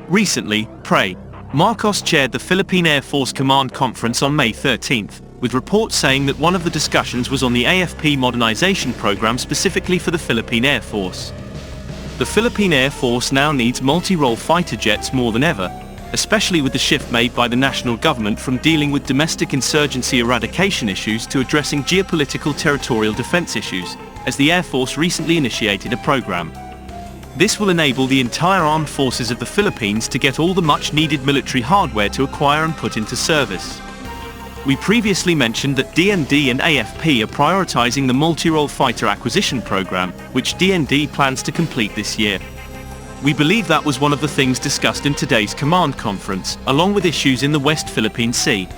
Recently, Marcos chaired the Philippine Air Force Command Conference on May 13th, with reports saying that one of the discussions was on the AFP modernization program specifically for the Philippine Air Force. The Philippine Air Force now needs multi-role fighter jets more than ever, especially with the shift made by the national government from dealing with domestic insurgency eradication issues to addressing geopolitical territorial defense issues, as the Air Force recently initiated a program. This will enable the entire armed forces of the Philippines to get all the much-needed military hardware to acquire and put into service. We previously mentioned that DND and AFP are prioritizing the multi-role fighter acquisition program, which DND plans to complete this year. We believe that was one of the things discussed in today's command conference, along with issues in the West Philippine Sea.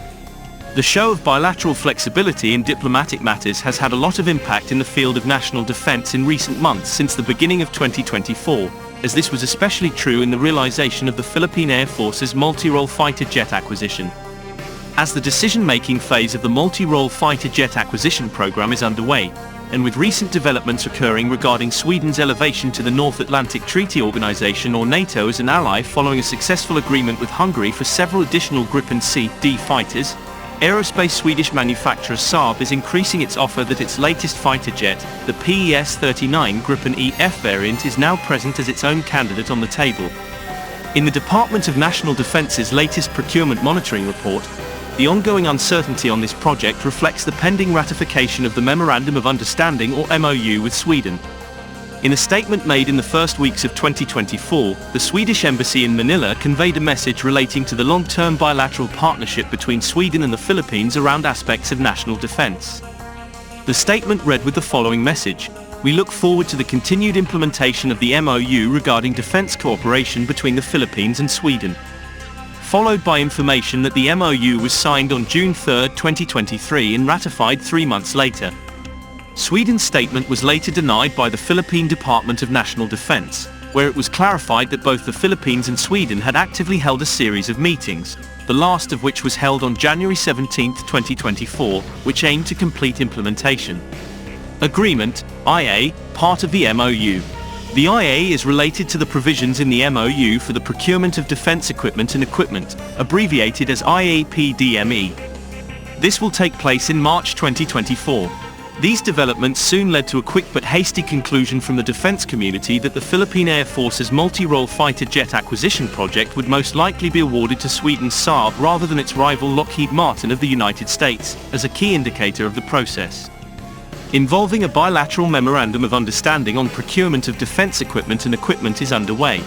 The show of bilateral flexibility in diplomatic matters has had a lot of impact in the field of national defense in recent months since the beginning of 2024, as this was especially true in the realization of the Philippine Air Force's multi-role fighter jet acquisition. As the decision-making phase of the multi-role fighter jet acquisition program is underway, and with recent developments occurring regarding Sweden's elevation to the North Atlantic Treaty Organization or NATO as an ally following a successful agreement with Hungary for several additional Gripen C/D fighters, aerospace Swedish manufacturer Saab is increasing its offer that its latest fighter jet, the PES-39 Gripen E/F variant, is now present as its own candidate on the table. In the Department of National Defense's latest procurement monitoring report, the ongoing uncertainty on this project reflects the pending ratification of the Memorandum of Understanding or MOU with Sweden. In a statement made in the first weeks of 2024, the Swedish Embassy in Manila conveyed a message relating to the long-term bilateral partnership between Sweden and the Philippines around aspects of national defense. The statement read with the following message: "We look forward to the continued implementation of the MOU regarding defense cooperation between the Philippines and Sweden." Followed by information that the MOU was signed on June 3, 2023 and ratified 3 months later. Sweden's statement was later denied by the Philippine Department of National Defense, where it was clarified that both the Philippines and Sweden had actively held a series of meetings, the last of which was held on January 17, 2024, which aimed to complete implementation. Agreement, IA, part of the MOU. The IA is related to the provisions in the MOU for the procurement of defense equipment and equipment, abbreviated as IAPDME. This will take place in March 2024. These developments soon led to a quick but hasty conclusion from the defense community that the Philippine Air Force's multi-role fighter jet acquisition project would most likely be awarded to Sweden's Saab rather than its rival Lockheed Martin of the United States, as a key indicator of the process. Involving a bilateral memorandum of understanding on procurement of defense equipment and equipment is underway.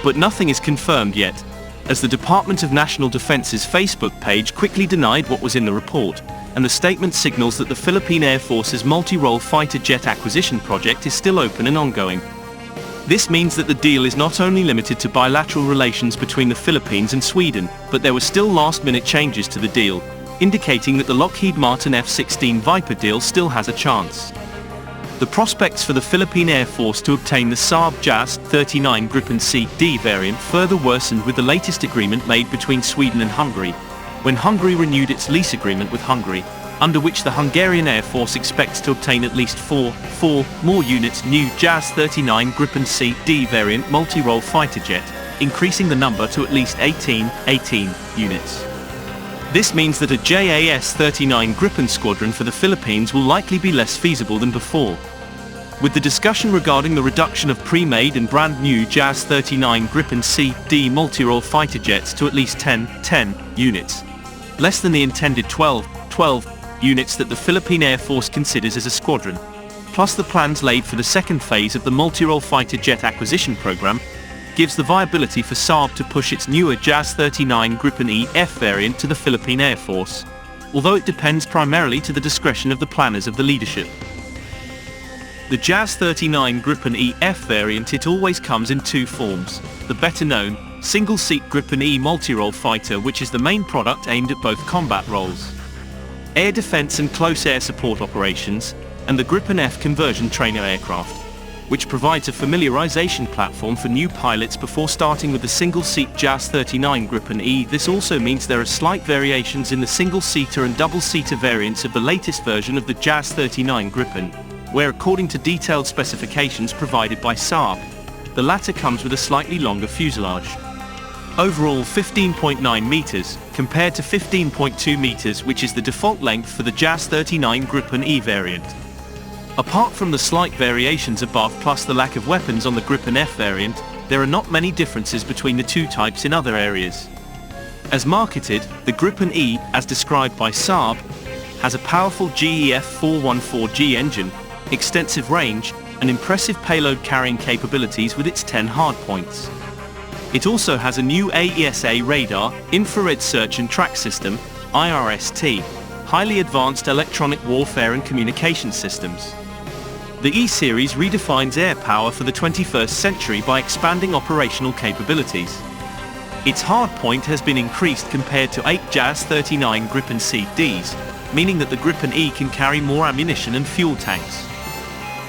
But nothing is confirmed yet, as the Department of National Defense's Facebook page quickly denied what was in the report, and the statement signals that the Philippine Air Force's multi-role fighter jet acquisition project is still open and ongoing. This means that the deal is not only limited to bilateral relations between the Philippines and Sweden, but there were still last-minute changes to the deal, indicating that the Lockheed Martin F-16 Viper deal still has a chance. The prospects for the Philippine Air Force to obtain the Saab JAS-39 Gripen C/D variant further worsened with the latest agreement made between Sweden and Hungary, when Hungary renewed its lease agreement with Hungary, under which the Hungarian Air Force expects to obtain at least four more units new JAS-39 Gripen C/D variant multi-role fighter jet, increasing the number to at least 18 units. This means that a JAS-39 Gripen squadron for the Philippines will likely be less feasible than before. With the discussion regarding the reduction of pre-made and brand new JAS-39 Gripen C/D multi-role fighter jets to at least 10 units, less than the intended 12 units that the Philippine Air Force considers as a squadron, plus the plans laid for the second phase of the multi-role fighter jet acquisition program, gives the viability for Saab to push its newer JAS-39 Gripen E/F variant to the Philippine Air Force, although it depends primarily to the discretion of the planners of the leadership. The JAS-39 Gripen E/F variant, it always comes in two forms: the better-known, single-seat Gripen E multi-role fighter, which is the main product aimed at both combat roles, air defense and close air support operations, and the Gripen F conversion trainer aircraft, which provides a familiarization platform for new pilots before starting with the single-seat JAS-39 Gripen E. This also means there are slight variations in the single-seater and double-seater variants of the latest version of the JAS-39 Gripen, where according to detailed specifications provided by Saab, the latter comes with a slightly longer fuselage. Overall 15.9 meters, compared to 15.2 meters, which is the default length for the JAS-39 Gripen E variant. Apart from the slight variations above plus the lack of weapons on the Gripen F variant, there are not many differences between the two types in other areas. As marketed, the Gripen E, as described by Saab, has a powerful GEF 414G engine, extensive range, and impressive payload carrying capabilities with its 10 hardpoints. It also has a new AESA radar, infrared search and track system, IRST, highly advanced electronic warfare and communication systems. The E-Series redefines air power for the 21st century by expanding operational capabilities. Its hardpoint has been increased compared to 8 JAS-39 Gripen C/Ds, meaning that the Gripen E can carry more ammunition and fuel tanks.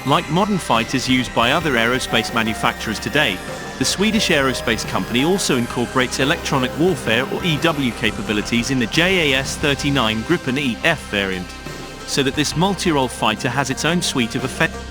Like modern fighters used by other aerospace manufacturers today, the Swedish aerospace company also incorporates electronic warfare or EW capabilities in the JAS-39 Gripen E/F variant, so that this multi-role fighter has its own suite of effects.